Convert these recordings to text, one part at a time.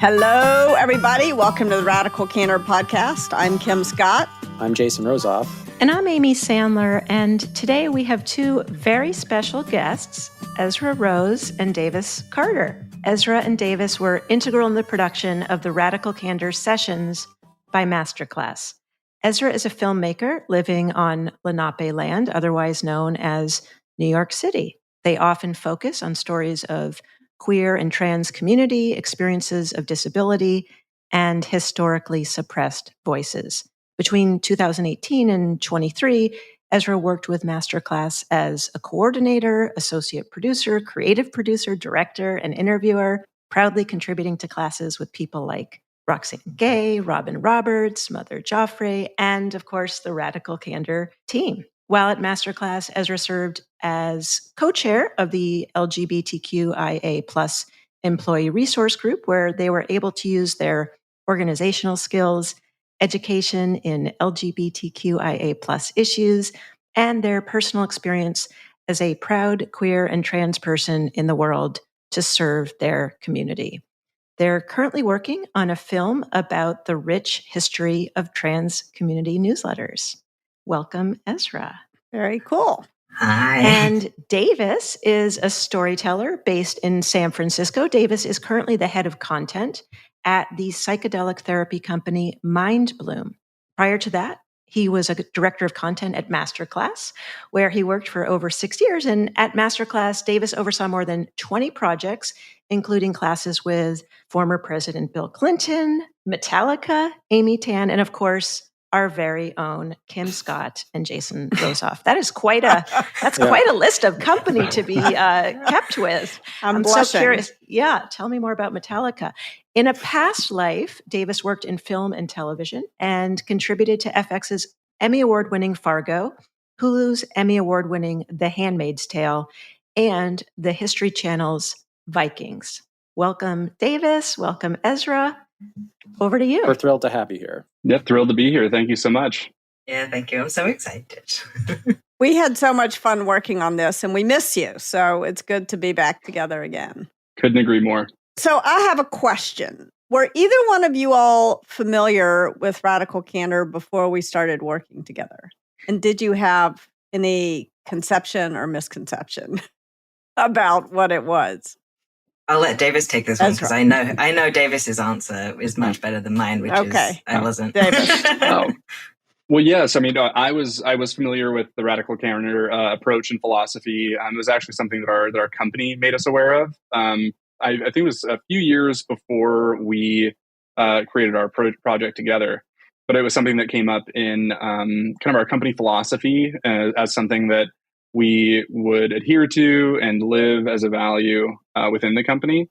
Hello, everybody. Welcome to the Radical Candor Podcast. I'm Kim Scott. I'm Jason Rosoff. And I'm Amy Sandler. And today we have two very special guests, Ezra Rose and Davis Carter. Ezra and Davis were integral in the production of the Radical Candor Sessions by Masterclass. Ezra is a filmmaker living on Lenape land, otherwise known as New York City. They often focus on stories of queer and trans community, experiences of disability, and historically suppressed voices. Between 2018 and 23, Ezra worked with Masterclass as a coordinator, associate producer, creative producer, director, and interviewer, proudly contributing to classes with people like Roxane Gay, Robin Roberts, Mother Joffrey, and of course, the Radical Candor team. While at Masterclass, Ezra served as co-chair of the LGBTQIA+ employee resource group, where they were able to use their organizational skills, education in LGBTQIA+ issues, and their personal experience as a proud queer and trans person in the world to serve their community. They're currently working on a film about the rich history of trans community newsletters. Welcome, Ezra. Very cool. Hi. And Davis is a storyteller based in San Francisco. Davis is currently the head of content at the psychedelic therapy company MindBloom. Prior to that, he was a director of content at Masterclass, where he worked for over 6 years. And at Masterclass, Davis oversaw more than 20 projects, including classes with former President Bill Clinton, Metallica, Amy Tan, and of course, our very own Kim Scott and Jason Rosoff. That is quite a list of company to be kept with. I'm so curious. Yeah, tell me more about Metallica. In a past life, Davis worked in film and television and contributed to FX's Emmy Award-winning Fargo, Hulu's Emmy Award-winning The Handmaid's Tale, and the History Channel's Vikings. Welcome, Davis. Welcome, Ezra. Over to you. We're thrilled to have you here. Yep, thrilled to be here. Thank you so much. Yeah, thank you. I'm so excited. We had so much fun working on this, and we miss you. So it's good to be back together again. Couldn't agree more. So I have a question. Were either one of you all familiar with Radical Candor before we started working together? And did you have any conception or misconception about what it was? I'll let Davis take this one because I know Davis's answer is much better than mine, which is I wasn't. Davis. Well, yes. I mean, I was familiar with the Radical Candor approach and philosophy. It was actually something that our company made us aware of. I think it was a few years before we created our project together, but it was something that came up in kind of our company philosophy as something that we would adhere to and live as a value within the company,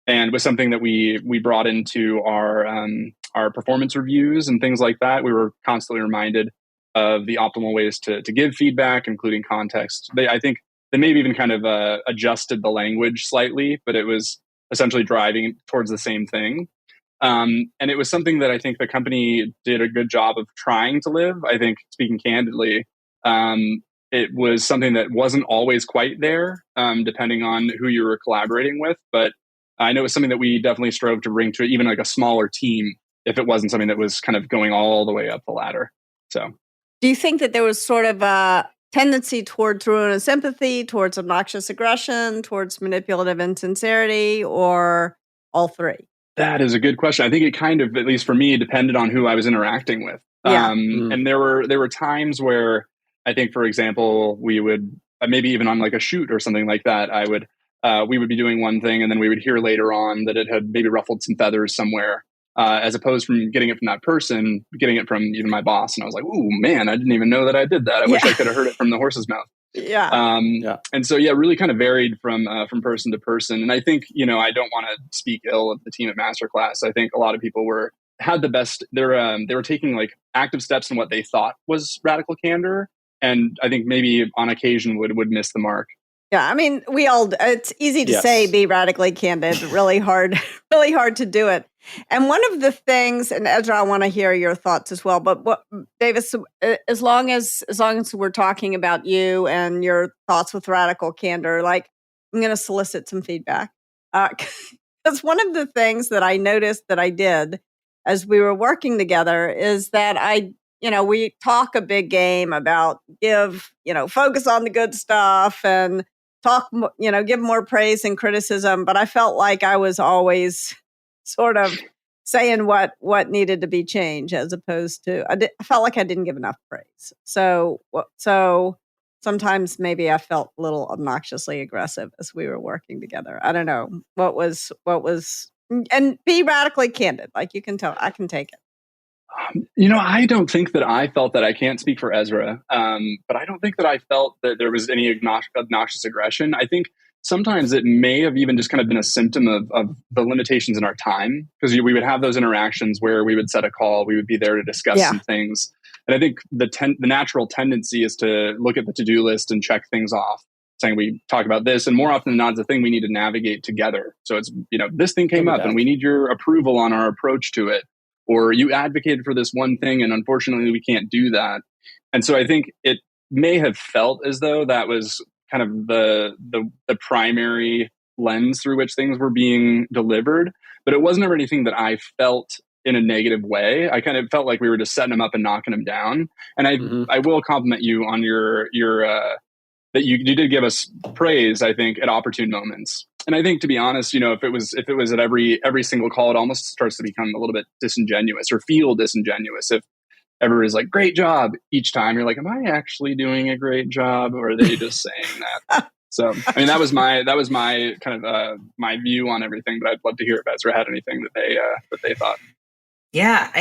and was something that we brought into our performance reviews and things like that. We were constantly reminded of the optimal ways to give feedback, including context. I think they maybe even kind of adjusted the language slightly, but it was essentially driving towards the same thing. And it was something that I think the company did a good job of trying to live. I think, speaking candidly, it was something that wasn't always quite there, depending on who you were collaborating with. But I know it's something that we definitely strove to bring to even like a smaller team, if it wasn't something that was kind of going all the way up the ladder. So, do you think that there was sort of a tendency towards ruinous sympathy, towards obnoxious aggression, towards manipulative insincerity, or all three? That is a good question. I think it kind of, at least for me, depended on who I was interacting with. Yeah. And there were times where I think, for example, we would maybe even on like a shoot or something like that, we would be doing one thing and then we would hear later on that it had maybe ruffled some feathers somewhere, as opposed from getting it from that person, getting it from even my boss. And I was like, "Ooh, man, I didn't even know that I did that. I wish I could have heard it from the horse's mouth." Yeah. And so, yeah, really kind of varied from person to person. And I think, I don't want to speak ill of the team at Masterclass. I think a lot of people had the best. They were taking like active steps in what they thought was radical candor. And I think maybe on occasion would miss the mark. Yeah, I mean, it's easy to say be radically candid, really hard to do it. And one of the things, and Ezra, I want to hear your thoughts as well, but Davis, as long as we're talking about you and your thoughts with radical candor, like I'm going to solicit some feedback. because one of the things that I noticed that I did as we were working together is that we talk a big game about focus on the good stuff and talk, give more praise and criticism. But I felt like I was always sort of saying what needed to be changed, as opposed to I felt like I didn't give enough praise. So sometimes maybe I felt a little obnoxiously aggressive as we were working together. I don't know what was, and be radically candid. Like, you can tell, I can take it. I don't think that I felt that. I can't speak for Ezra, but I don't think that I felt that there was any obnoxious aggression. I think sometimes it may have even just kind of been a symptom of the limitations in our time, because we would have those interactions where we would set a call, we would be there to discuss some things. And I think the natural tendency is to look at the to-do list and check things off, saying we talk about this, and more often than not, it's a thing we need to navigate together. So it's, this thing came up and we need your approval on our approach to it. Or you advocated for this one thing, and unfortunately we can't do that. And so I think it may have felt as though that was kind of the primary lens through which things were being delivered, but it wasn't ever anything that I felt in a negative way. I kind of felt like we were just setting them up and knocking them down. And I will compliment you on your that you did give us praise, I think, at opportune moments. And I think, to be honest, if it was at every single call, it almost starts to become a little bit disingenuous, or feel disingenuous. If everybody's like, great job each time, you're like, am I actually doing a great job, or are they just saying that? So, I mean, that was my kind of my view on everything. But I'd love to hear if Ezra had anything that they thought. Yeah,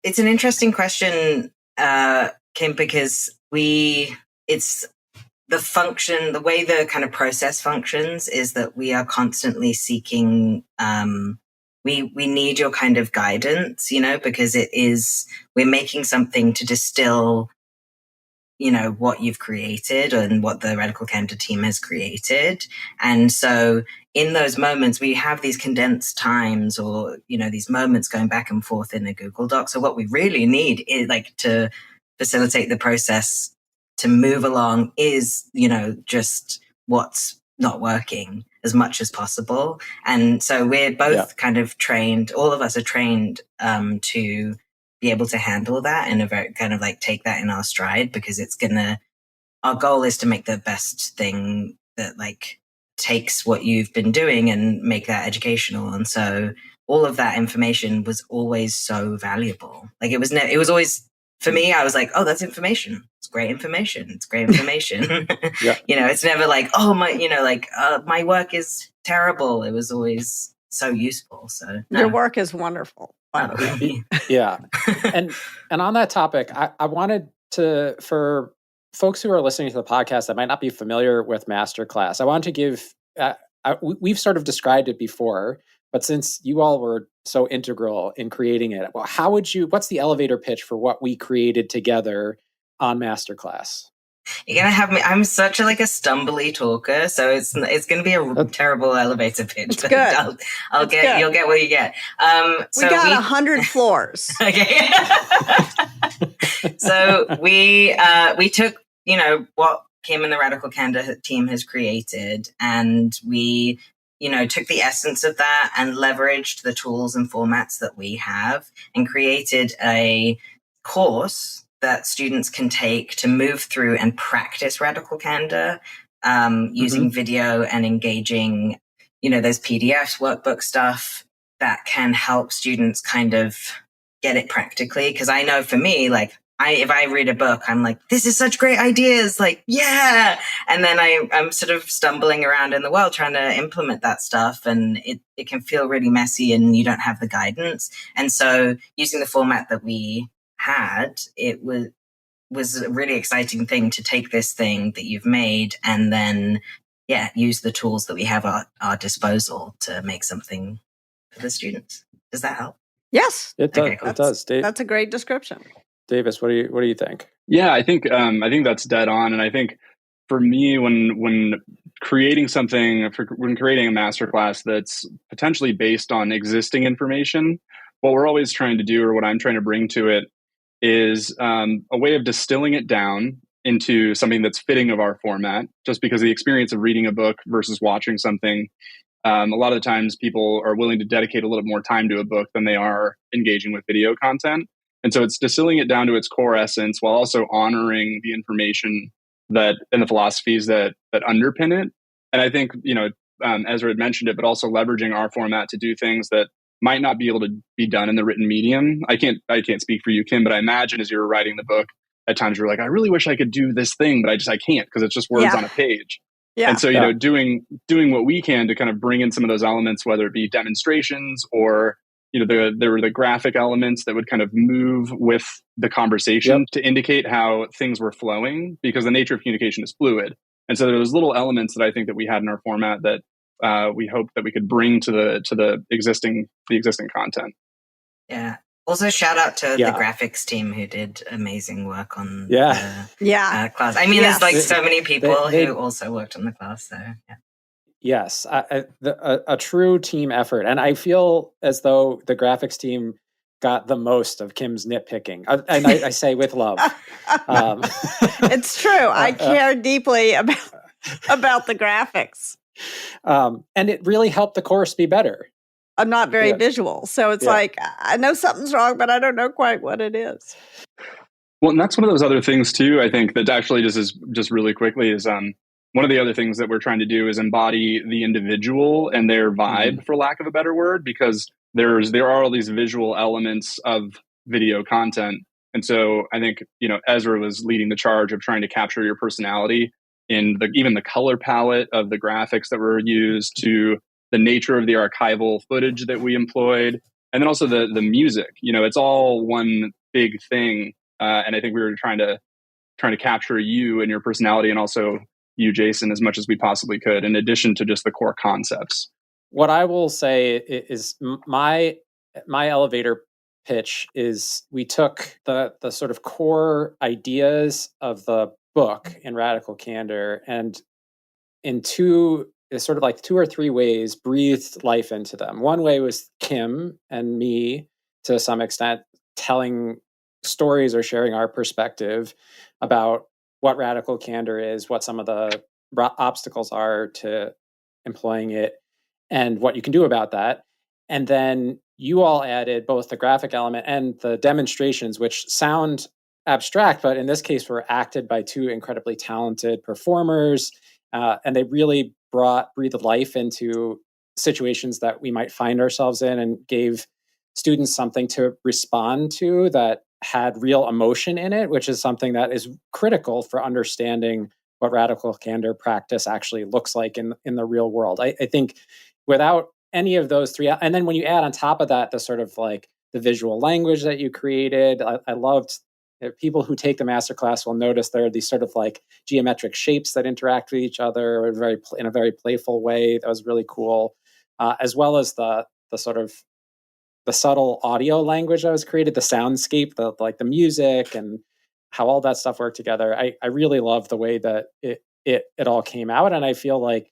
it's an interesting question, Kim, because it's the function, the way the kind of process functions is that we are constantly seeking, we need your kind of guidance, because we're making something to distill, what you've created and what the Radical Candor team has created. And so in those moments, we have these condensed times, or, these moments going back and forth in a Google Doc. So what we really need is, like, to facilitate the process to move along is, just what's not working as much as possible. And so we're both kind of trained, all of us are trained to be able to handle that and a very kind of like take that in our stride, because our goal is to make the best thing that like takes what you've been doing and make that educational. And so all of that information was always so valuable. Like it was always, for me, I was like, oh, that's information. It's great information. It's great information. It's never like, oh, my work is terrible. It was always so useful. So Your work is wonderful. Yeah. And on that topic, I wanted to, for folks who are listening to the podcast that might not be familiar with Masterclass, I want to give, we've sort of described it before, but since you all were so integral in creating it, well, what's the elevator pitch for what we created together on Masterclass? You're gonna have me. I'm such a stumbly talker, so it's gonna be a terrible elevator pitch. It's good. You'll get what you get. We got 100 floors. Okay. So we took what Kim and the Radical Candor team has created, and we took the essence of that and leveraged the tools and formats that we have, and created a course that students can take to move through and practice Radical Candor using video and engaging, those PDFs, workbook stuff that can help students kind of get it practically. Because I know for me, if I read a book, I'm like, this is such great ideas, yeah. And then I'm sort of stumbling around in the world trying to implement that stuff. And it can feel really messy and you don't have the guidance. And so using the format that we had, it was a really exciting thing to take this thing that you've made and then, use the tools that we have at our disposal to make something for the students. Does that help? Yes. It does. Okay, cool. It does. That's a great description. Davis, what do you think? Yeah, I think that's dead on. And I think for me, when creating something, when creating a masterclass that's potentially based on existing information, what we're always trying to do, or what I'm trying to bring to it, is a way of distilling it down into something that's fitting of our format, just because the experience of reading a book versus watching something a lot of the times people are willing to dedicate a little more time to a book than they are engaging with video content. And so it's distilling it down to its core essence while also honoring the information that and the philosophies that underpin it. And I think, Ezra had mentioned it, but also leveraging our format to do things that might not be able to be done in the written medium. I can't speak for you, Kim, but I imagine as you were writing the book, at times you're like, I really wish I could do this thing, but I can't because it's just words on a page. Yeah. And so, doing what we can to kind of bring in some of those elements, whether it be demonstrations or, there were the graphic elements that would kind of move with the conversation to indicate how things were flowing, because the nature of communication is fluid. And so there was little elements that I think that we had in our format that we hoped that we could bring to the existing content. Yeah. Also, shout out to the graphics team who did amazing work on the class. I mean, there's like so many people who also worked on the class. So yeah. Yes, a true team effort, and I feel as though the graphics team got the most of Kim's nitpicking, and I say with love. It's true. I care deeply about the graphics, and it really helped the course be better. I'm not very visual, so it's like I know something's wrong, but I don't know quite what it is. Well, and that's one of those other things too. I think that actually just really quickly is one of the other things that we're trying to do is embody the individual and their vibe, for lack of a better word, because there are all these visual elements of video content. And so I think, Ezra was leading the charge of trying to capture your personality in even the color palette of the graphics that were used, to the nature of the archival footage that we employed, and then also the music. It's all one big thing. And I think we were trying to capture you and your personality, and also you, Jason, as much as we possibly could, in addition to just the core concepts. What I will say is my elevator pitch is we took the sort of core ideas of the book in Radical Candor, and in two or three ways breathed life into them. One way was Kim and me, to some extent, telling stories or sharing our perspective about what radical candor is, what some of the obstacles are to employing it, and what you can do about that. And then you all added both the graphic element and the demonstrations, which sound abstract, but in this case were acted by two incredibly talented performers. And they really breathed life into situations that we might find ourselves in, and gave students something to respond to that had real emotion in it, which is something that is critical for understanding what radical candor practice actually looks like in the real world. I think without any of those three, and then when you add on top of that the sort of like the visual language that you created, I loved. People who take the masterclass will notice there are these sort of like geometric shapes that interact with each other in a very playful way. That was really cool, as well as the sort of the subtle audio language that was created, the soundscape, the music, and how all that stuff worked together. I really love the way that it all came out, and I feel like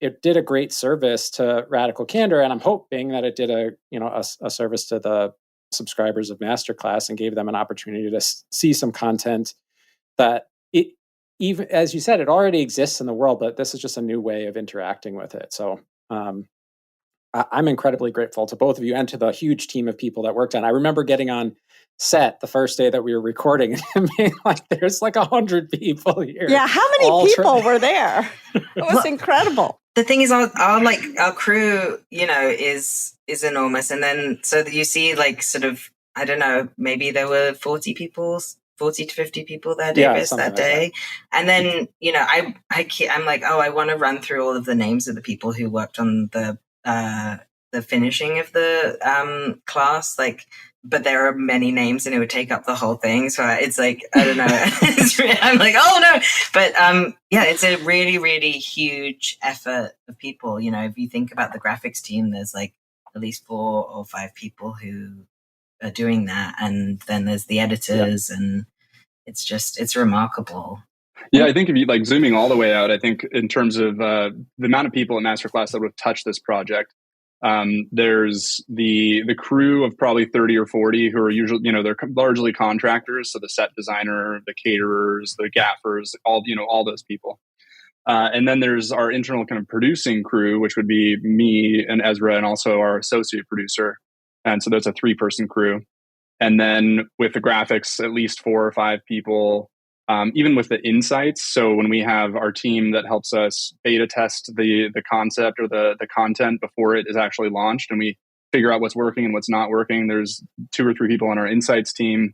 it did a great service to Radical Candor, and I'm hoping that it did a service to the subscribers of Masterclass and gave them an opportunity to see some content that, even as you said, it already exists in the world, but this is just a new way of interacting with it. So I'm incredibly grateful to both of you and to the huge team of people that worked on it. I remember getting on set the first day that we were recording and being like, there's like 100 people here. Yeah, how many people were there? It was incredible. The thing is, our crew, is enormous. And then, so that you see like sort of, I don't know, maybe there were 40 to 50 people there, Davis, that day. Like that. And then, I'm like, I want to run through all of the names of the people who worked on the finishing of the class, but there are many names and it would take up the whole thing. So it's like, I don't know. I'm like, oh no. But it's a really, really huge effort of people. If you think about the graphics team, there's like at least 4 or 5 people who are doing that. And then there's the editors and it's remarkable. Yeah, I think if you like zooming all the way out, I think in terms of the amount of people in Masterclass that would have touched this project, there's the crew of probably 30 or 40 who are usually, they're largely contractors. So the set designer, the caterers, the gaffers, all those people. And then there's our internal kind of producing crew, which would be me and Ezra and also our associate producer. And so there's a 3-person crew. And then with the graphics, at least 4 or 5 people, even with the insights. So when we have our team that helps us beta test the concept or the content before it is actually launched, and we figure out what's working and what's not working, there's 2 or 3 people on our insights team.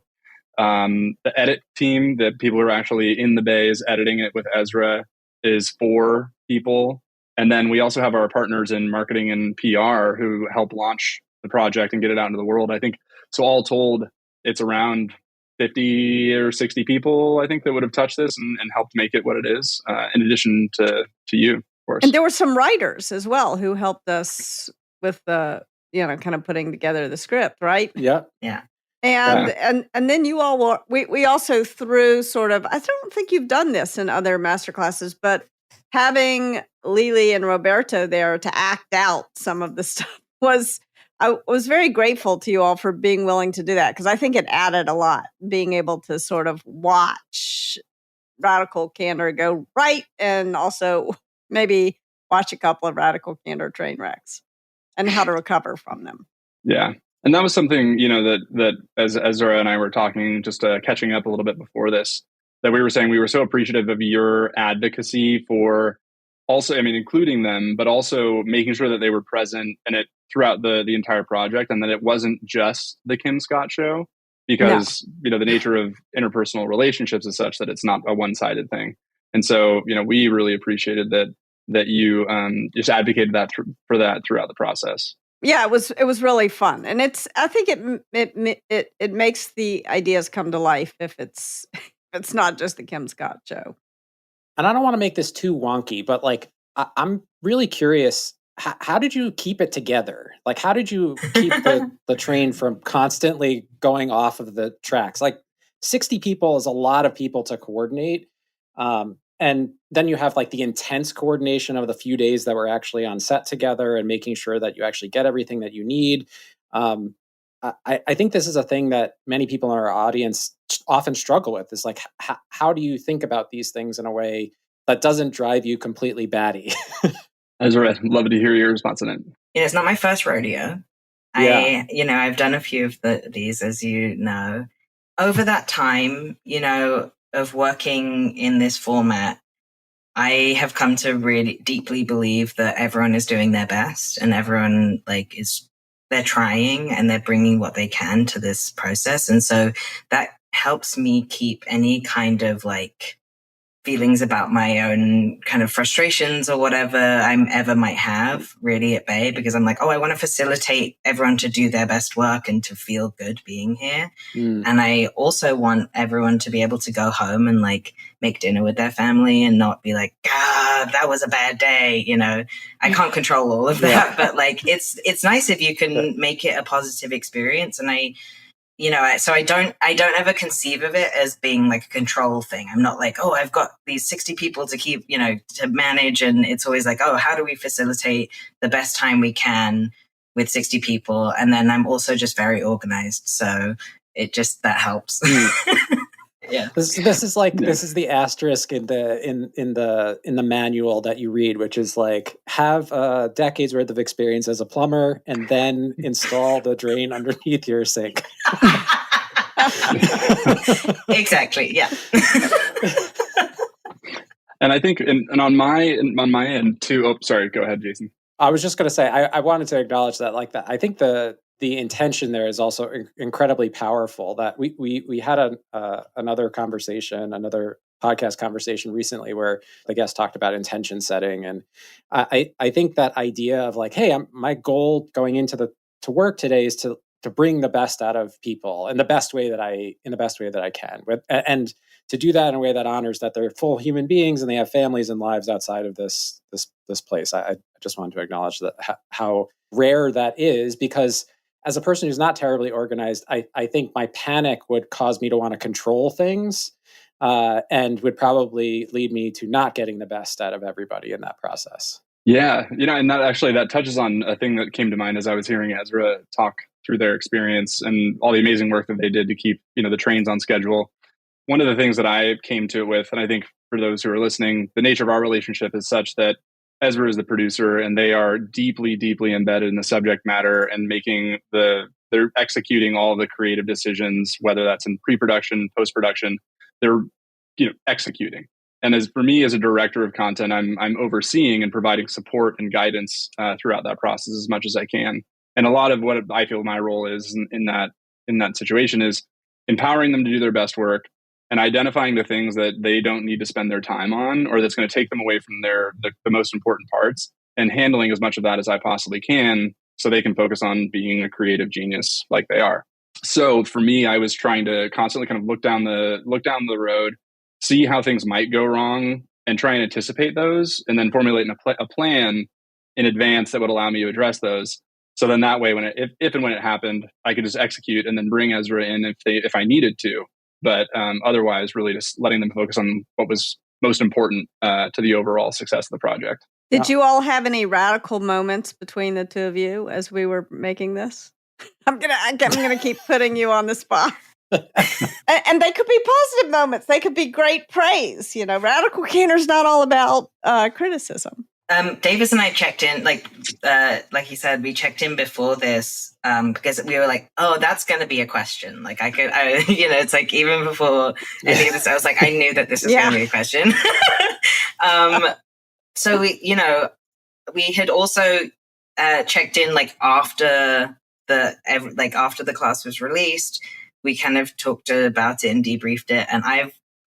The edit team, the people who are actually in the bays editing it with Ezra, is 4 people. And then we also have our partners in marketing and PR who help launch the project and get it out into the world. I think, so all told, it's around 50 or 60 people, I think, that would have touched this and helped make it what it is, in addition to you, of course. And there were some writers as well who helped us with the, kind of putting together the script, right? Yeah. Yeah. And then you all were, we also threw sort of, I don't think you've done this in other masterclasses, but having Lily and Roberto there to act out some of the stuff I was very grateful to you all for being willing to do that, because I think it added a lot, being able to sort of watch Radical Candor go right, and also maybe watch a couple of Radical Candor train wrecks and how to recover from them. Yeah. And that was something, that as Ezra and I were talking, just catching up a little bit before this, that we were saying we were so appreciative of your advocacy for also, including them, but also making sure that they were present and it throughout the entire project, and that it wasn't just the Kim Scott show, because, the nature of interpersonal relationships is such that it's not a one-sided thing. And so, we really appreciated that you just advocated for that throughout the process. Yeah, it was really fun, and I think it makes the ideas come to life if it's not just the Kim Scott show. And I don't want to make this too wonky, but I'm really curious. How did you keep it together? How did you keep the train from constantly going off of the tracks? 60 people is a lot of people to coordinate. And then you have the intense coordination of the few days that we're actually on set together and making sure that you actually get everything that you need. I think this is a thing that many people in our audience often struggle with, is how do you think about these things in a way that doesn't drive you completely batty? Ezra, I'd love to hear your response on it. It's not my first rodeo. Yeah. I've done a few of these, as you know. Over that time, of working in this format, I have come to really deeply believe that everyone is doing their best, and everyone they're trying and they're bringing what they can to this process. And so that helps me keep any kind of feelings about my own kind of frustrations or whatever I ever might have really at bay, because I'm I want to facilitate everyone to do their best work and to feel good being here. And I also want everyone to be able to go home and make dinner with their family and not be that was a bad day. I can't control all of that, but it's nice if you can make it a positive experience. And so I don't ever conceive of it as being a control thing. I'm not I've got these 60 people to keep, to manage. And it's always how do we facilitate the best time we can with 60 people? And then I'm also just very organized. So that helps. Yeah. This is this is the asterisk in the manual that you read, which is have a decade's worth of experience as a plumber and then install the drain underneath your sink. Exactly. Yeah. And I think, and on my end too. Oh, sorry. Go ahead, Jason. I was just going to say, I wanted to acknowledge that, I think the intention there is also incredibly powerful. That we had another podcast conversation recently where the guest talked about intention setting, and I think that idea of hey, my goal going into to work today is to bring the best out of people in the best way that I can, and to do that in a way that honors that they're full human beings and they have families and lives outside of this place. I just wanted to acknowledge that how rare that is, because as a person who's not terribly organized, I think my panic would cause me to want to control things, and would probably lead me to not getting the best out of everybody in that process. Yeah, and that touches on a thing that came to mind as I was hearing Ezra talk through their experience and all the amazing work that they did to keep, the trains on schedule. one of the things that I came to it with, and I think for those who are listening, the nature of our relationship is such that Ezra is the producer and they are deeply, deeply embedded in the subject matter and they're executing all the creative decisions, whether that's in pre-production, post-production, they're, executing. And as for me as a director of content, I'm overseeing and providing support and guidance throughout that process as much as I can. And a lot of what I feel my role is in that situation is empowering them to do their best work and identifying the things that they don't need to spend their time on, or that's going to take them away from the most important parts, and handling as much of that as I possibly can so they can focus on being a creative genius like they are. So for me, I was trying to constantly kind of look down the road, see how things might go wrong, and try and anticipate those, and then formulate a plan in advance that would allow me to address those. So then that way, if and when it happened, I could just execute and then bring Ezra in if I needed to. But otherwise, really just letting them focus on what was most important to the overall success of the project. Did you all have any radical moments between the two of you as we were making this? I'm gonna keep putting you on the spot. And they could be positive moments. They could be great praise. Radical Candor is not all about criticism. Davis and I checked in, like he said, we checked in before this because we were like, oh, that's going to be a question. Like it's like even before any of this, I was like, I knew that this was going to be a question. So we had also checked in like after the class was released. We kind of talked about it and debriefed it. And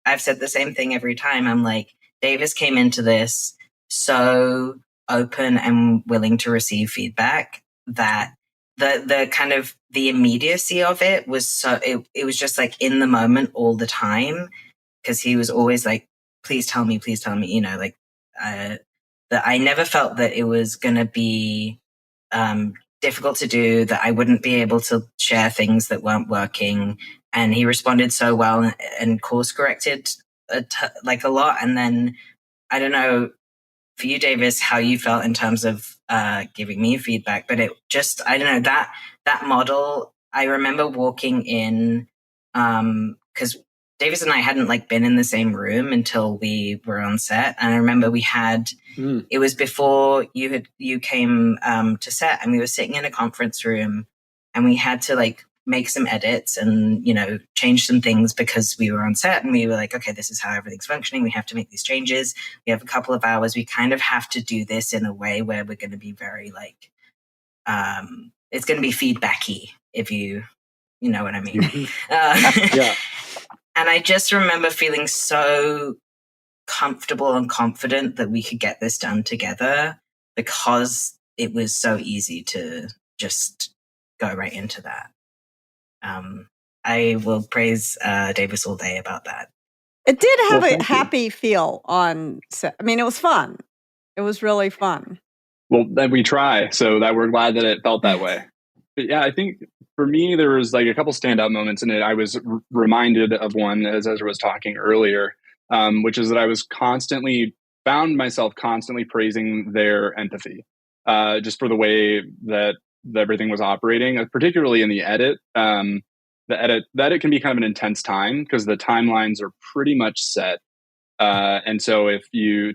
I've said the same thing every time. I'm like, Davis came into this so open and willing to receive feedback that the kind of the immediacy of it was it was just like in the moment all the time, because he was always like, please tell me, that I never felt that it was going to be difficult to do, that I wouldn't be able to share things that weren't working. And he responded so well and course corrected a lot. And then I don't know for you, Davis, how you felt in terms of giving me feedback, but it just, I don't know, that model, I remember walking in, because Davis and I hadn't like been in the same room until we were on set. And I remember we had, it was before you came to set, and we were sitting in a conference room and we had to like make some edits and, change some things because we were on set, and we were like, okay, this is how everything's functioning. We have to make these changes. We have a couple of hours. We kind of have to do this in a way where we're going to be very like, it's going to be feedbacky, if you know what I mean. Yeah. And I just remember feeling so comfortable and confident that we could get this done together because it was so easy to just go right into that. I will praise Davis all day about that. It did have a happy feel on set. I mean, it was fun. It was really fun. Well, then we try, so that we're glad that it felt that way. But yeah, I think for me, there was like a couple standout moments in it. I was reminded of one as Ezra was talking earlier, which is that I was found myself constantly praising their empathy, just for the way that everything was operating, particularly in the edit. The edit can be kind of an intense time because the timelines are pretty much set. And so if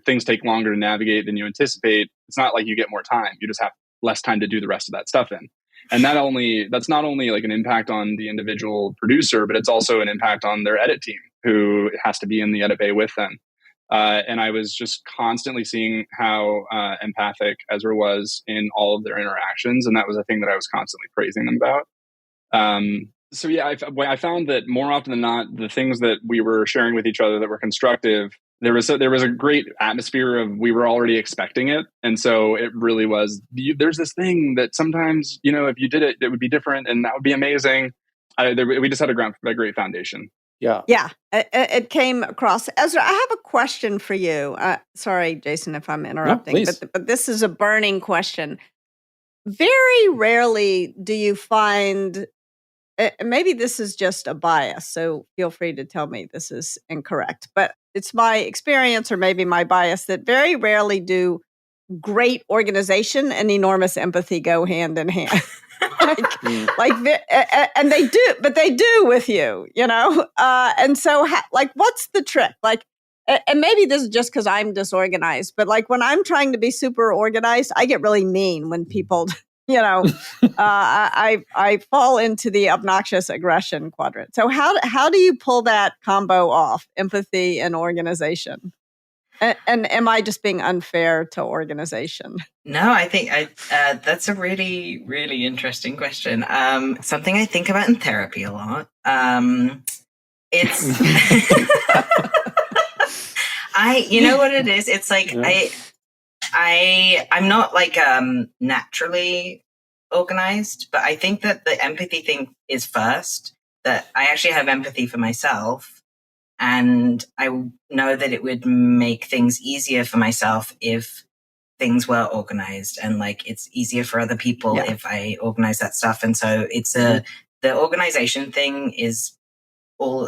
things take longer to navigate than you anticipate, it's not like you get more time. You just have less time to do the rest of that stuff in. And that's not only like an impact on the individual producer, but it's also an impact on their edit team who has to be in the edit bay with them. And I was just constantly seeing how empathic Ezra was in all of their interactions. And that was a thing that I was constantly praising them about. So yeah, I found that more often than not, the things that we were sharing with each other that were constructive, there was a great atmosphere of we were already expecting it. And so it really was, there's this thing that sometimes, if you did it, it would be different and that would be amazing. We just had a great foundation. Yeah. Yeah. It came across. Ezra, I have a question for you. Sorry, Jason, if I'm interrupting, but this is a burning question. Very rarely do you find, maybe this is just a bias, so feel free to tell me this is incorrect, but it's my experience or maybe my bias that very rarely do great organization and enormous empathy go hand in hand. And they do, but they do with you, and so what's the trick? And maybe this is just because I'm disorganized, but when I'm trying to be super organized, I get really mean when people, I fall into the obnoxious aggression quadrant. So how do you pull that combo off, empathy and organization? And am I just being unfair to organization? No, I think that's a really, really interesting question. Something I think about in therapy a lot. It's you know what it is? It's I'm not naturally organized, but I think that the empathy thing is first, that I actually have empathy for myself. And I know that it would make things easier for myself if things were organized, and it's easier for other people if I organize that stuff. And so it's the organization thing is all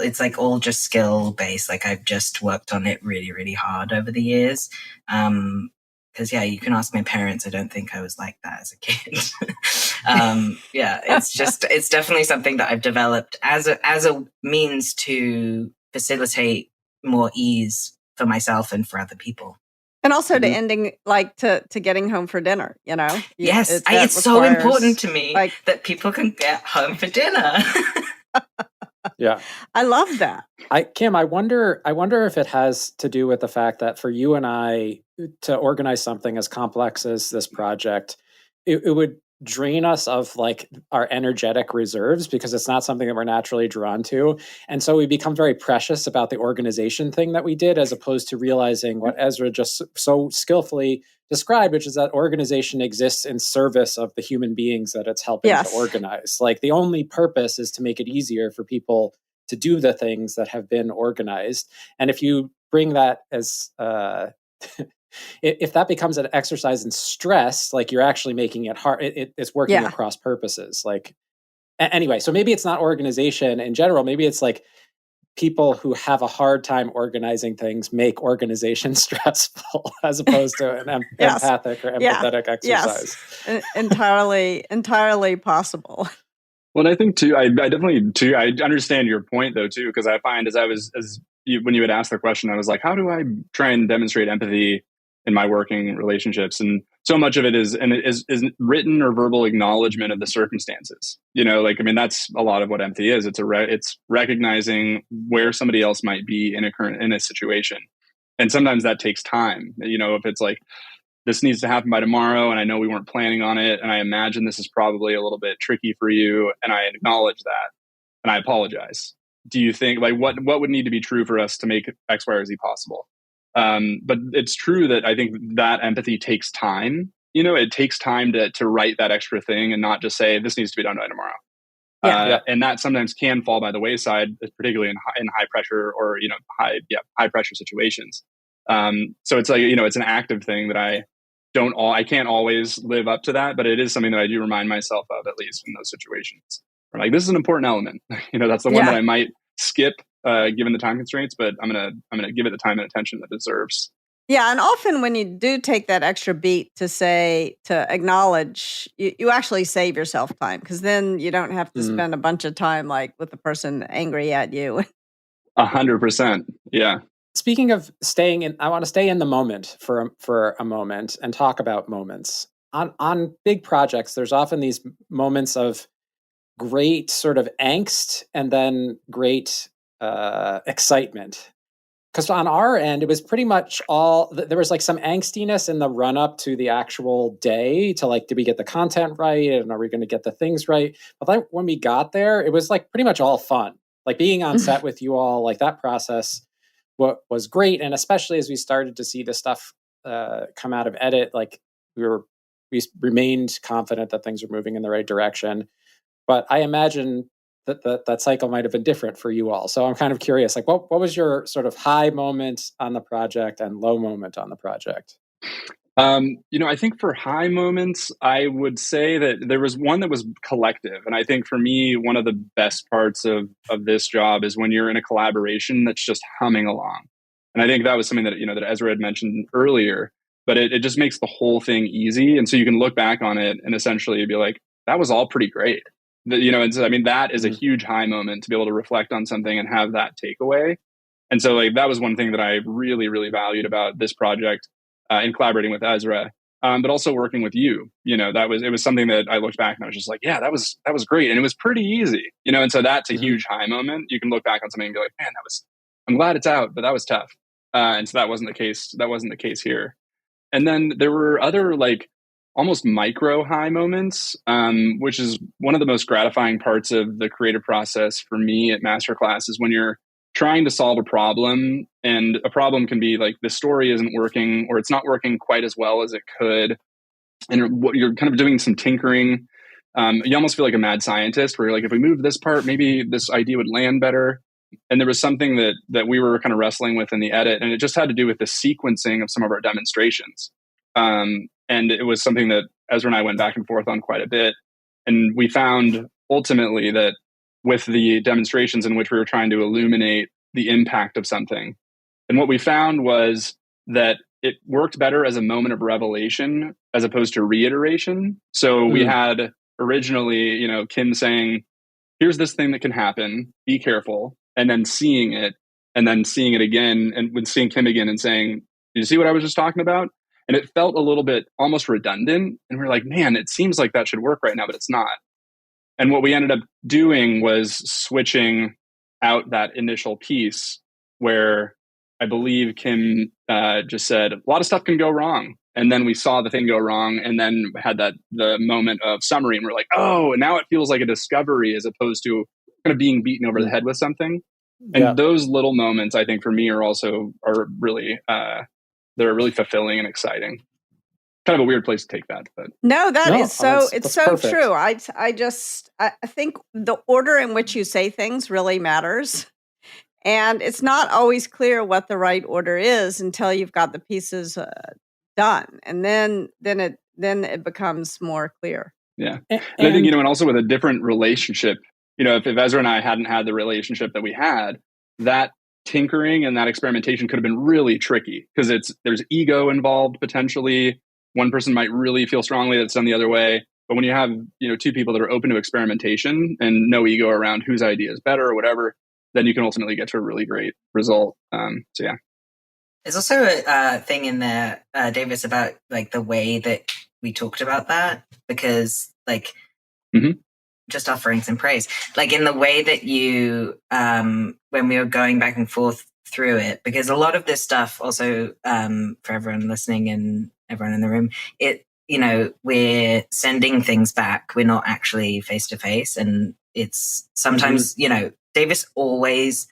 just skill based. I've just worked on it really, really hard over the years. Because you can ask my parents. I don't think I was like that as a kid. It's definitely something that I've developed as a means to facilitate more ease for myself and for other people. And also to ending, to getting home for dinner, Yes, it's so important to me that people can get home for dinner. Yeah. I love that. Kim, I wonder if it has to do with the fact that for you and I to organize something as complex as this project, it would drain us of our energetic reserves, because it's not something that we're naturally drawn to. And so we become very precious about the organization thing that we did, as opposed to realizing what Ezra just so skillfully described, which is that organization exists in service of the human beings that it's helping to organize. The only purpose is to make it easier for people to do the things that have been organized. And if you bring that as if that becomes an exercise in stress, you're actually making it hard, it's working across purposes. Anyway, so maybe it's not organization in general. Maybe it's people who have a hard time organizing things make organization stressful, as opposed to an empathic or empathetic exercise. Yes. Entirely possible. Well, I think too, I definitely too, I understand your point though too, because I find when you had asked the question, I was like, how do I try and demonstrate empathy in my working relationships? And so much of it is written or verbal acknowledgement of the circumstances. That's a lot of what empathy is. It's recognizing where somebody else might be in a situation, and sometimes that takes time. If it's this needs to happen by tomorrow, and I know we weren't planning on it, and I imagine this is probably a little bit tricky for you, and I acknowledge that, and I apologize. Do you think what would need to be true for us to make X, Y, or Z possible? But it's true that I think that empathy takes time. It takes time to write that extra thing and not just say, this needs to be done by tomorrow. And that sometimes can fall by the wayside, particularly in high pressure or, high pressure situations. So it's it's an active thing that I can't always live up to that, but it is something that I do remind myself of, at least in those situations. Where this is an important element. That's the one that I might skip given the time constraints, but I'm gonna give it the time and attention that it deserves. Yeah, and often when you do take that extra beat to acknowledge, you actually save yourself time, because then you don't have to spend a bunch of time with the person angry at you. 100%. Yeah. Speaking of staying in, I want to stay in the moment for a moment and talk about moments. On big projects, there's often these moments of great sort of angst and then great excitement. Because on our end, it was pretty much there was some angstiness in the run up to the actual day to did we get the content right? And are we going to get the things right? But then when we got there, it was pretty much all fun. Being on set with you all, that process was great. And especially as we started to see the stuff come out of edit, we remained confident that things were moving in the right direction. But I imagine that cycle might have been different for you all. So I'm kind of curious, what was your sort of high moment on the project and low moment on the project? I think for high moments, I would say that there was one that was collective. And I think for me, one of the best parts of this job is when you're in a collaboration that's just humming along. And I think that was something that, that Ezra had mentioned earlier, but it just makes the whole thing easy. And so you can look back on it and essentially be like, that was all pretty great. And so, I mean, that is a Mm-hmm. huge high moment to be able to reflect on something and have that takeaway. And so like, that was one thing that I really, really valued about this project in collaborating with Ezra, but also working with you. It was something that I looked back and I was just like, yeah, that was great. And it was pretty easy, and so that's a Mm-hmm. huge high moment. You can look back on something and be like, man, I'm glad it's out, but that was tough. And so that wasn't the case. That wasn't the case here. And then there were other like almost micro high moments, which is one of the most gratifying parts of the creative process for me at Masterclass is when you're trying to solve a problem, and a problem can be like the story isn't working or it's not working quite as well as it could. And you're kind of doing some tinkering. You almost feel like a mad scientist where you're like, if we move this part, maybe this idea would land better. And there was something that we were kind of wrestling with in the edit, and it just had to do with the sequencing of some of our demonstrations. And it was something that Ezra and I went back and forth on quite a bit. And we found ultimately that with the demonstrations in which we were trying to illuminate the impact of something, and what we found was that it worked better as a moment of revelation as opposed to reiteration. So we had originally, Kim saying, here's this thing that can happen, be careful, and then seeing it again, and when seeing Kim again and saying, did you see what I was just talking about? And it felt a little bit almost redundant. And we're like, man, it seems like that should work right now, but it's not. And what we ended up doing was switching out that initial piece where I believe Kim just said, a lot of stuff can go wrong. And then we saw the thing go wrong, and then had the moment of summary, and we're like, oh, and now it feels like a discovery as opposed to kind of being beaten over the head with something. And those little moments, I think, for me are really they're really fulfilling and exciting. Kind of a weird place to take that, but no, it's so perfect. true. I think the order in which you say things really matters. And it's not always clear what the right order is until you've got the pieces done, and then it becomes more clear. Yeah, and I think and also with a different relationship, if Ezra and I hadn't had the relationship that we had, that tinkering and that experimentation could have been really tricky because there's ego involved potentially. One person might really feel strongly that it's done the other way, but when you have two people that are open to experimentation and no ego around whose idea is better or whatever, then you can ultimately get to a really great result. So yeah. There's also a thing in there, Davis, about like the way that we talked about that, because like just offering some praise, like in the way that you, when we were going back and forth through it, because a lot of this stuff also, for everyone listening and everyone in the room, we're sending things back. We're not actually face to face. And it's sometimes, Davis always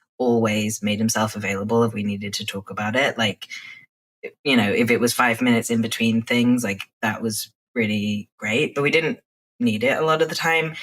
made himself available if we needed to talk about it. Like, if it was 5 minutes in between things, like that was really great, but we didn't need it a lot of the time.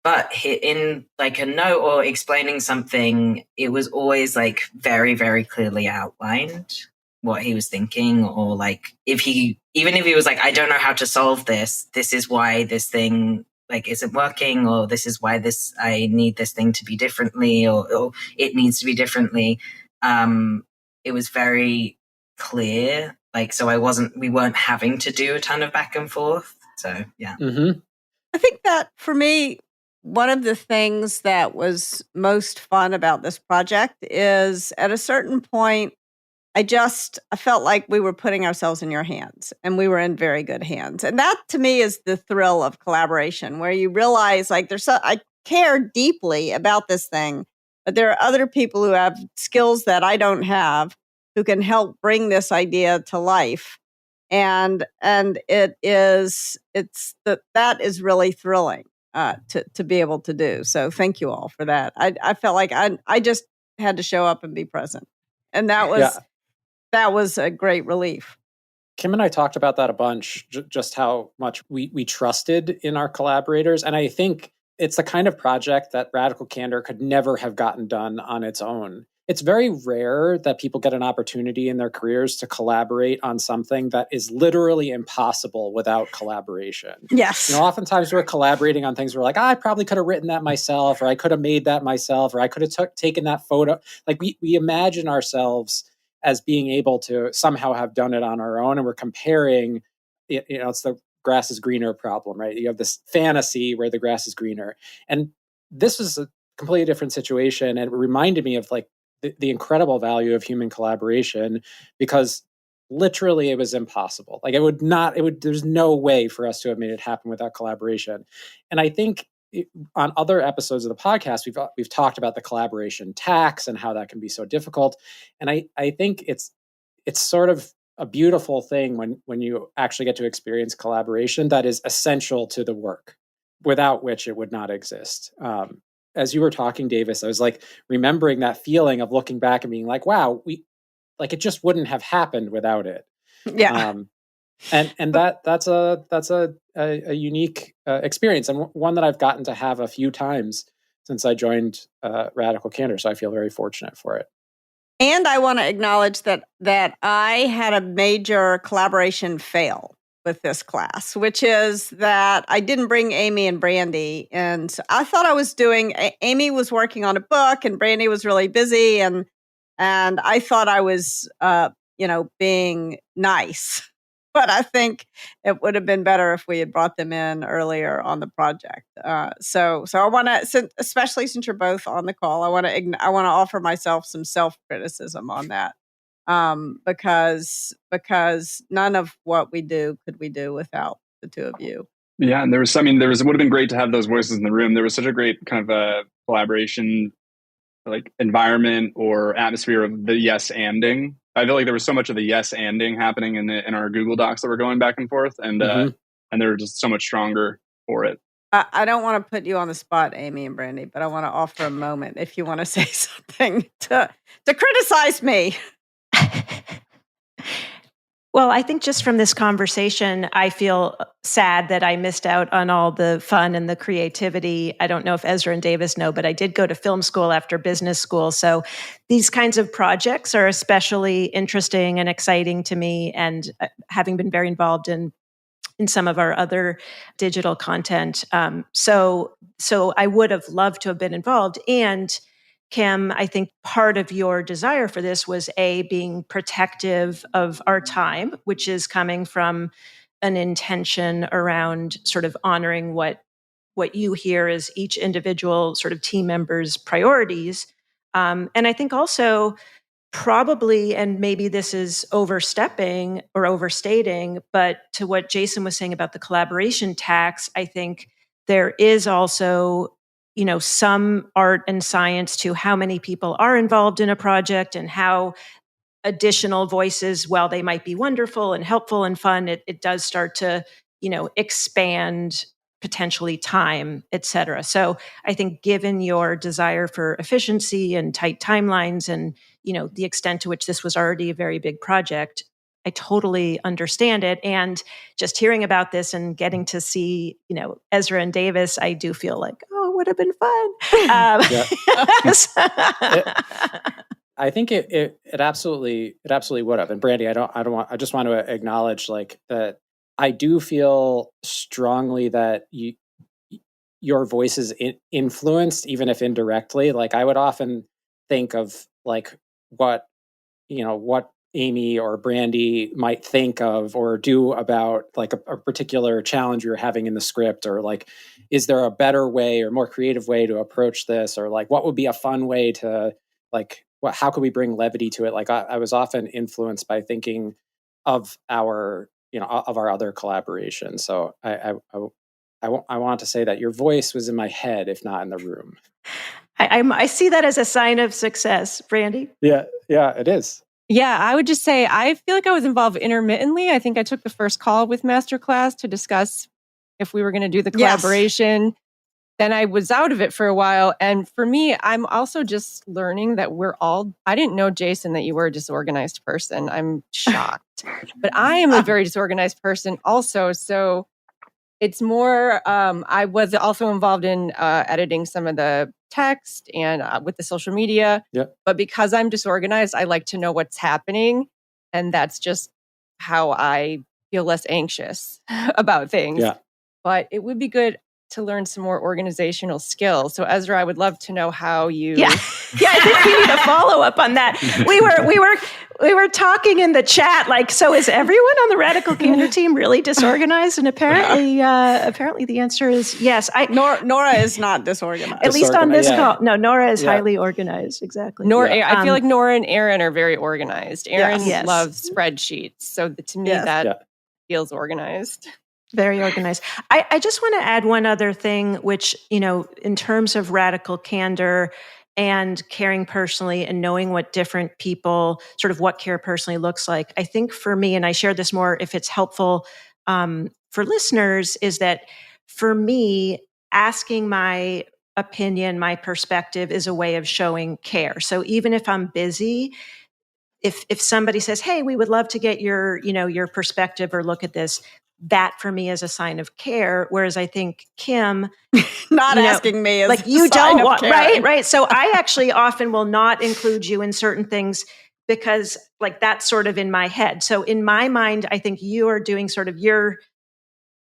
But in like a note or explaining something, it was always like very, very clearly outlined what he was thinking, or like even if he was like, I don't know how to solve this is why this thing like isn't working, or this is why I need this thing to be differently, or it needs to be differently. It was very clear, like, so we weren't having to do a ton of back and forth. So yeah. I think that for me, one of the things that was most fun about this project is at a certain point, I felt like we were putting ourselves in your hands, and we were in very good hands. And that to me is the thrill of collaboration, where you realize like I care deeply about this thing, but there are other people who have skills that I don't have who can help bring this idea to life. And that is really thrilling to be able to do. So thank you all for that. I felt like I just had to show up and be present, and that was a great relief. Kim and I talked about that a bunch, just how much we trusted in our collaborators. And I think it's the kind of project that Radical Candor could never have gotten done on its own. It's very rare that people get an opportunity in their careers to collaborate on something that is literally impossible without collaboration. Yes. Oftentimes we're collaborating on things where we're like, I probably could have written that myself, or I could have made that myself, or I could have taken that photo. Like we imagine ourselves as being able to somehow have done it on our own, and we're comparing. It's the grass is greener problem, right? You have this fantasy where the grass is greener. And this was a completely different situation. And it reminded me of like the incredible value of human collaboration, because literally it was impossible. Like there's no way for us to have made it happen without collaboration. And I think on other episodes of the podcast, we've talked about the collaboration tax and how that can be so difficult. And I think it's sort of a beautiful thing when you actually get to experience collaboration that is essential to the work, without which it would not exist. As you were talking, Davis, I was like remembering that feeling of looking back and being like, wow, it just wouldn't have happened without it. Yeah. And that's a unique experience, and one that I've gotten to have a few times since I joined Radical Candor. So I feel very fortunate for it. And I want to acknowledge that I had a major collaboration fail with this class, which is that I didn't bring Amy and Brandy. And I thought I was Amy was working on a book and Brandy was really busy. And I thought I was, being nice. But I think it would have been better if we had brought them in earlier on the project. So I want to, especially since you're both on the call, I want to offer myself some self-criticism on that, because none of what we do could we do without the two of you. Yeah, and it would have been great to have those voices in the room. There was such a great kind of a collaboration, like environment or atmosphere of the yes anding. I feel like there was so much of the yes anding happening in our Google Docs that were going back and forth, and they were just so much stronger for it. I don't want to put you on the spot, Amy and Brandy, but I want to offer a moment if you want to say something to criticize me. Well, I think just from this conversation, I feel sad that I missed out on all the fun and the creativity. I don't know if Ezra and Davis know, but I did go to film school after business school. So these kinds of projects are especially interesting and exciting to me. And having been very involved in some of our other digital content. So I would have loved to have been involved. And Kim, I think part of your desire for this was being protective of our time, which is coming from an intention around sort of honoring what you hear as each individual sort of team member's priorities. And I think also probably, and maybe this is overstepping or overstating, but to what Jason was saying about the collaboration tax, I think there is also some art and science to how many people are involved in a project and how additional voices, while they might be wonderful and helpful and fun, it does start to, expand potentially time, et cetera. So I think given your desire for efficiency and tight timelines and, the extent to which this was already a very big project, I totally understand it. And just hearing about this and getting to see, Ezra and Davis, I do feel like, it would have been fun. I think it absolutely would have. And Brandy, I just want to acknowledge like that. I do feel strongly that your voice is influenced, even if indirectly. Like I would often think of like what Amy or Brandy might think of or do about like a particular challenge you're having in the script, or like, is there a better way or more creative way to approach this? Or like, what would be a fun way to like, how could we bring levity to it? Like I was often influenced by thinking of our other collaborations. So I want to say that your voice was in my head, if not in the room. I see that as a sign of success, Brandy. Yeah, it is. Yeah, I would just say I feel like I was involved intermittently. I think I took the first call with Masterclass to discuss if we were going to do the collaboration. Yes. Then I was out of it for a while. And for me, I'm also just learning that I didn't know, Jason, that you were a disorganized person. I'm shocked. But I am a very disorganized person also. So it's more, I was also involved in editing some of the text and with the social media. Yep. But because I'm disorganized, I like to know what's happening. And that's just how I feel less anxious about things. Yeah. But it would be good. to learn some more organizational skills. So Ezra, I would love to know how you. Yeah, I think we need a follow up on that. We were talking in the chat, like, so is everyone on the Radical Candor team really disorganized? And apparently the answer is yes. Nora is not disorganized. At least on this call. No, Nora is highly organized. Exactly. I feel like Nora and Aaron are very organized. Aaron Yes. loves spreadsheets. So to me, that feels organized. Very organized. I just want to add one other thing, which, in terms of radical candor and caring personally and knowing what different people, sort of what care personally looks like. I think for me, and I share this more if it's helpful for listeners, is that for me, asking my opinion, my perspective is a way of showing care. So even if I'm busy, if somebody says, hey, we would love to get your perspective or look at this, that for me is a sign of care. Whereas I think Kim, not asking me is like you don't want, right? Right. So I actually often will not include you in certain things because like that's sort of in my head. So in my mind, I think you are doing sort of your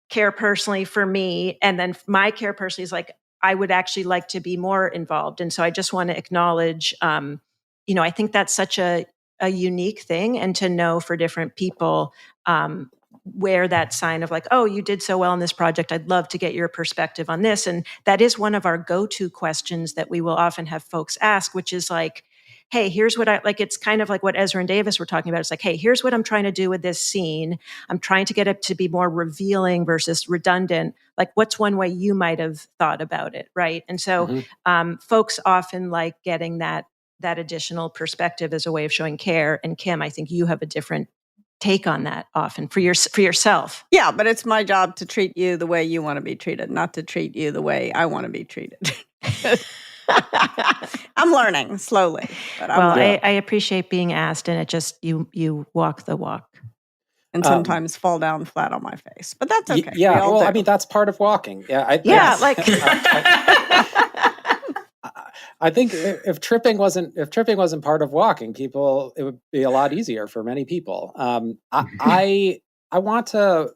care personally for me. And then my care personally is like, I would actually like to be more involved. And so I just want to acknowledge, I think that's such a unique thing, and to know for different people, where that sign of like, oh, you did so well in this project, I'd love to get your perspective on this. And that is one of our go-to questions that we will often have folks ask, which is like, hey, here's what it's kind of like what Ezra and Davis were talking about. It's like, hey, here's what I'm trying to do with this scene. I'm trying to get it to be more revealing versus redundant. Like, what's one way you might have thought about it, right? And so folks often like getting that additional perspective as a way of showing care. And Kim, I think you have a different take on that often for yourself. Yeah, but it's my job to treat you the way you want to be treated, not to treat you the way I want to be treated. I'm learning slowly. But I appreciate being asked, and it just you walk the walk. And sometimes fall down flat on my face, but that's okay. I mean, that's part of walking. I think if tripping wasn't part of walking, it would be a lot easier for many people. I want to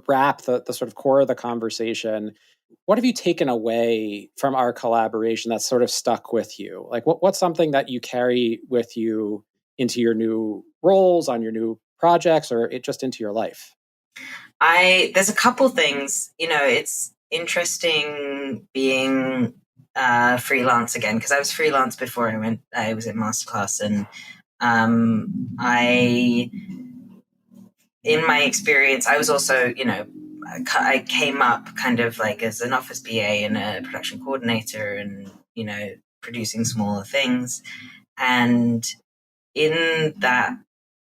wrap the sort of core of the conversation. What have you taken away from our collaboration that's sort of stuck with you? Like, what's something that you carry with you into your new roles, on your new projects, or just into your life? There's a couple things. It's interesting being freelance again, because I was freelance before I was at Masterclass, and in my experience, I was also, I came up kind of like as an office PA and a production coordinator, and producing smaller things. And in that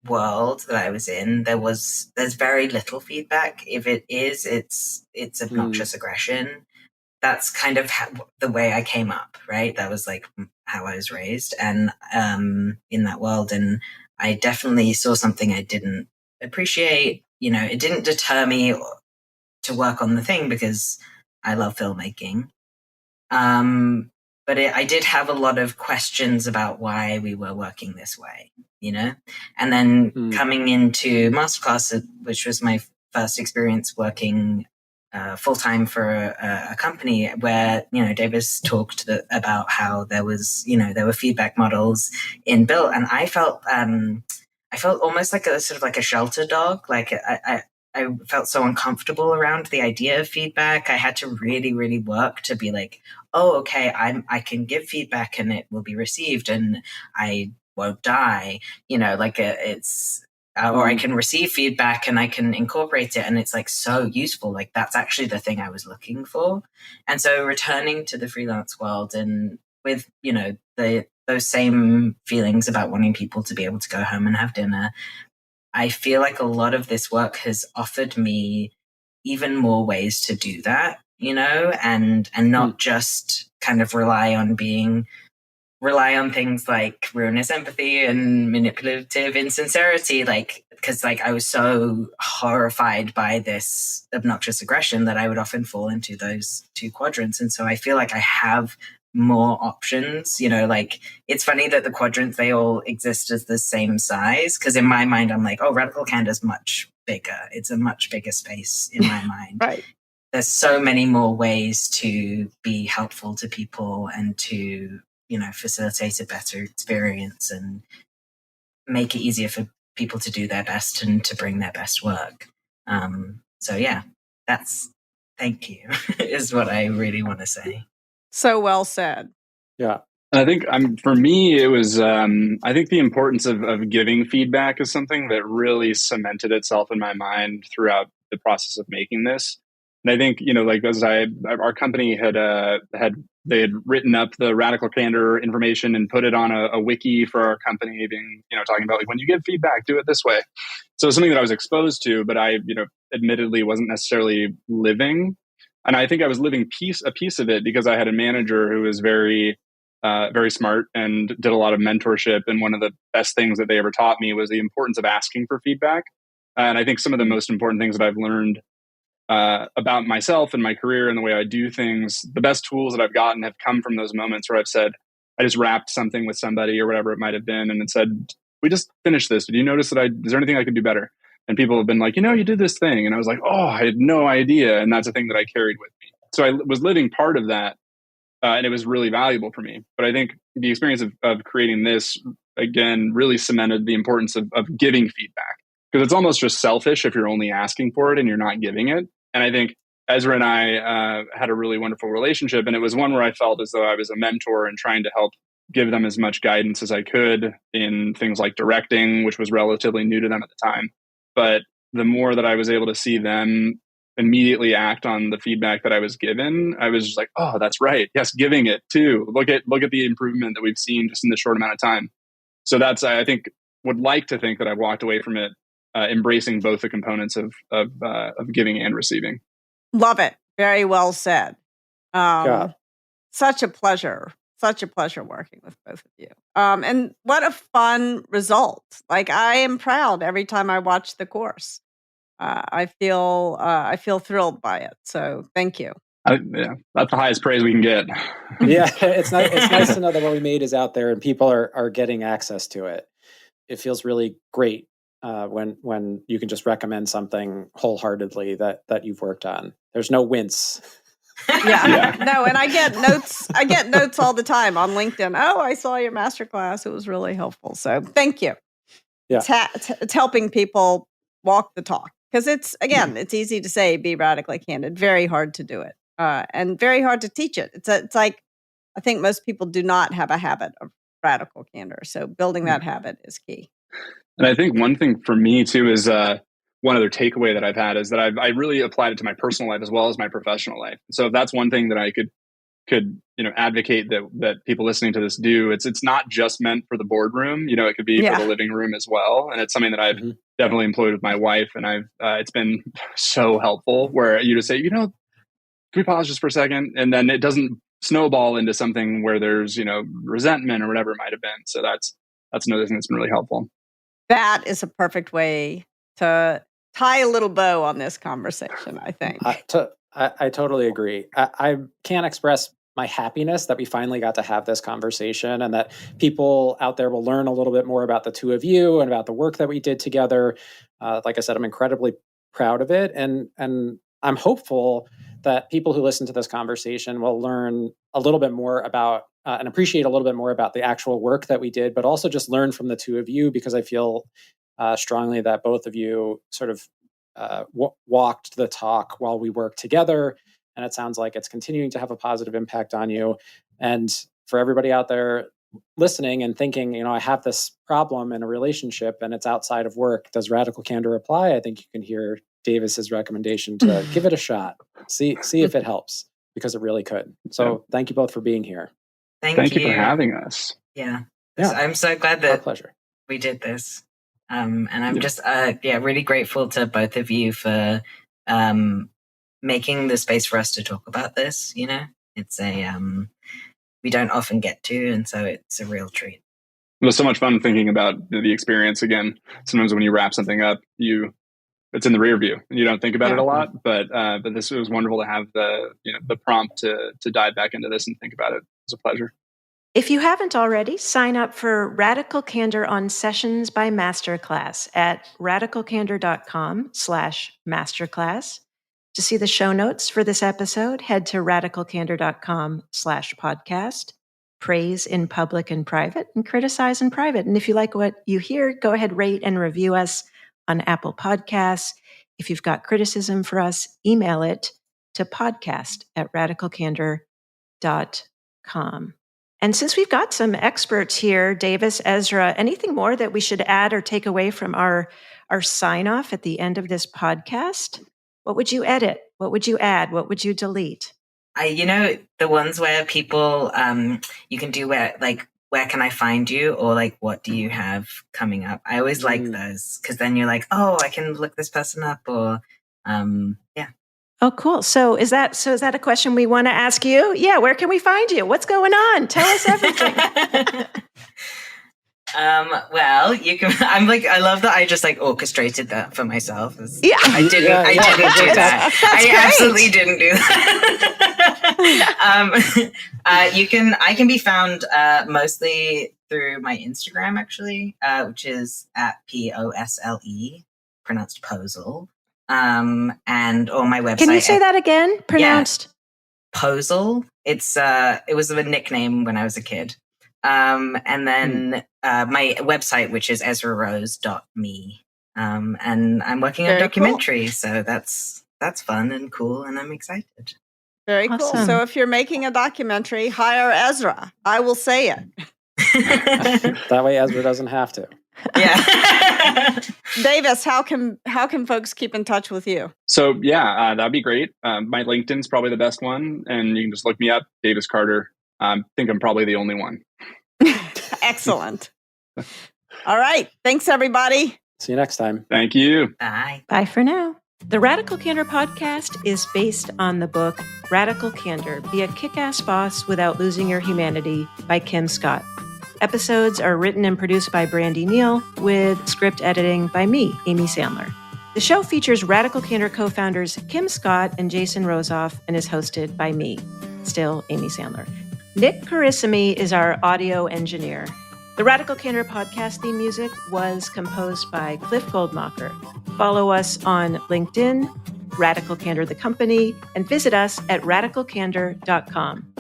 world that I was in, there's very little feedback. If it is, it's obnoxious aggression. That's kind of the way I came up, right? That was like how I was raised, and in that world. And I definitely saw something I didn't appreciate. It didn't deter me to work on the thing because I love filmmaking. But I did have a lot of questions about why we were working this way, And then coming into Masterclass, which was my first experience working full-time for a company where, Davis talked about how there was, there were feedback models inbuilt, and I felt almost like a sort of like a shelter dog. Like I felt so uncomfortable around the idea of feedback. I had to really, really work to be like, oh, okay, I can give feedback and it will be received and I won't die, or I can receive feedback and I can incorporate it and it's like so useful. Like that's actually the thing I was looking for. And so returning to the freelance world and with, those same feelings about wanting people to be able to go home and have dinner, I feel like a lot of this work has offered me even more ways to do that, and not just kind of rely on things like ruinous empathy and manipulative insincerity, because I was so horrified by this obnoxious aggression that I would often fall into those two quadrants. And so I feel like I have more options, it's funny that the quadrants, they all exist as the same size, because in my mind I'm like, oh, Radical Candor is much bigger. It's a much bigger space in my mind. Right. there's so many more ways to be helpful to people and to, facilitate a better experience and make it easier for people to do their best and to bring their best work. So yeah, thank you is what I really want to say. So well said. Yeah. I think for me, it was, I think the importance of giving feedback is something that really cemented itself in my mind throughout the process of making this. And I think, our company they had written up the Radical Candor information and put it on a wiki for our company, being, talking about like, when you give feedback, do it this way. So it's something that I was exposed to, but I, admittedly wasn't necessarily living. And I think I was living a piece of it because I had a manager who was very smart and did a lot of mentorship. And one of the best things that they ever taught me was the importance of asking for feedback. And I think some of the most important things that I've learned about myself and my career and the way I do things, the best tools that I've gotten have come from those moments where I've said, I just wrapped something with somebody or whatever it might have been, and it said, we just finished this. Did you notice that is there anything I could do better? And people have been like, you did this thing. And I was like, oh, I had no idea. And that's a thing that I carried with me. So I was living part of that. And it was really valuable for me. But I think the experience of creating this, again, really cemented the importance of giving feedback. Because it's almost just selfish if you're only asking for it and you're not giving it. And I think Ezra and I had a really wonderful relationship. And it was one where I felt as though I was a mentor and trying to help give them as much guidance as I could in things like directing, which was relatively new to them at the time. But the more that I was able to see them immediately act on the feedback that I was given, I was just like, oh, that's right. Yes, giving it too. Look at the improvement that we've seen just in this short amount of time. So that's, I think, would like to think that I've walked away from it embracing both the components of giving and receiving. Love it. Very well said. Such a pleasure. Such a pleasure working with both of you. And what a fun result. Like, I am proud every time I watch the course. I feel thrilled by it. So thank you. Yeah, that's the highest praise we can get. Yeah, it's nice to know that what we made is out there and people are getting access to it. It feels really great when you can just recommend something wholeheartedly that you've worked on. There's no wince. Yeah. No, and I get notes all the time on LinkedIn. Oh, I saw your masterclass. It was really helpful. So thank you. Yeah. It's helping people walk the talk. Because it's easy to say, be radically candid, very hard to do it, and very hard to teach it. It's like, I think most people do not have a habit of radical candor. So building that habit is key. And I think one thing for me too is one other takeaway that I've had is that I really applied it to my personal life as well as my professional life. So if that's one thing that I could advocate that people listening to this do, it's not just meant for the boardroom. It could be for the living room as well. And it's something that I've definitely employed with my wife, and it's been so helpful. Where you just say, can we pause just for a second, and then it doesn't snowball into something where there's resentment or whatever it might have been. So that's another thing that's been really helpful. That is a perfect way to tie a little bow on this conversation, I think. I totally agree. I can't express my happiness that we finally got to have this conversation and that people out there will learn a little bit more about the two of you and about the work that we did together. Like I said, I'm incredibly proud of it. And I'm hopeful that people who listen to this conversation will learn a little bit more about and appreciate a little bit more about the actual work that we did, but also just learn from the two of you, because I feel strongly that both of you sort of walked the talk while we worked together. And it sounds like it's continuing to have a positive impact on you. And for everybody out there listening and thinking, I have this problem in a relationship and it's outside of work, does radical candor apply? I think you can hear Davis's recommendation to give it a shot. See if it helps, because it really could. So thank you both for being here. Thank you for having us. Yeah. I'm so glad that our pleasure. We did this. And I'm just really grateful to both of you for making the space for us to talk about this. It's we don't often get to, and so it's a real treat. It was so much fun thinking about the experience again. Sometimes when you wrap something up, it's in the rear view and you don't think about it a lot, but this was wonderful to have the prompt to dive back into this and think about it. It was a pleasure. If you haven't already, sign up for Radical Candor on Sessions by Masterclass at radicalcandor.com/masterclass. To see the show notes for this episode, head to radicalcandor.com/podcast. Praise in public and private, and criticize in private. And if you like what you hear, go ahead, rate and review us on Apple Podcasts. If you've got criticism for us, email it to podcast@radicalcandor.com. And since we've got some experts here, Davis, Ezra, anything more that we should add or take away from our sign-off at the end of this podcast? What would you edit? What would you add? What would you delete? The ones where people, you can do where can I find you? Or like, what do you have coming up? I always like those because then you're like, oh, I can look this person up or, yeah. Oh, cool. So is that a question we want to ask you? Yeah. Where can we find you? What's going on? Tell us everything. Well, you can. I love that I just orchestrated that for myself. Yeah, I didn't do that. I absolutely didn't do that. I can be found mostly through my Instagram, actually, which is at POSLE, pronounced Posel, and or my website. Can you say that again? Pronounced Posel. It was a nickname when I was a kid. And then my website, which is ezrarose.me. And I'm working on a documentary, so that's fun and cool, and I'm excited. Very cool. So if you're making a documentary, hire Ezra. I will say it. That way Ezra doesn't have to. Yeah. Davis, how can folks keep in touch with you? So that'd be great. My LinkedIn's probably the best one, and you can just look me up, Davis Carter. I think I'm probably the only one. Excellent. All right. Thanks, everybody. See you next time. Thank you. Bye. Bye for now. The Radical Candor podcast is based on the book Radical Candor, Be a Kick-Ass Boss Without Losing Your Humanity by Kim Scott. Episodes are written and produced by Brandy Neal with script editing by me, Amy Sandler. The show features Radical Candor co-founders Kim Scott and Jason Rosoff and is hosted by me, still Amy Sandler. Nick Carissimi is our audio engineer. The Radical Candor podcast theme music was composed by Cliff Goldmacher. Follow us on LinkedIn, Radical Candor the Company, and visit us at radicalcandor.com.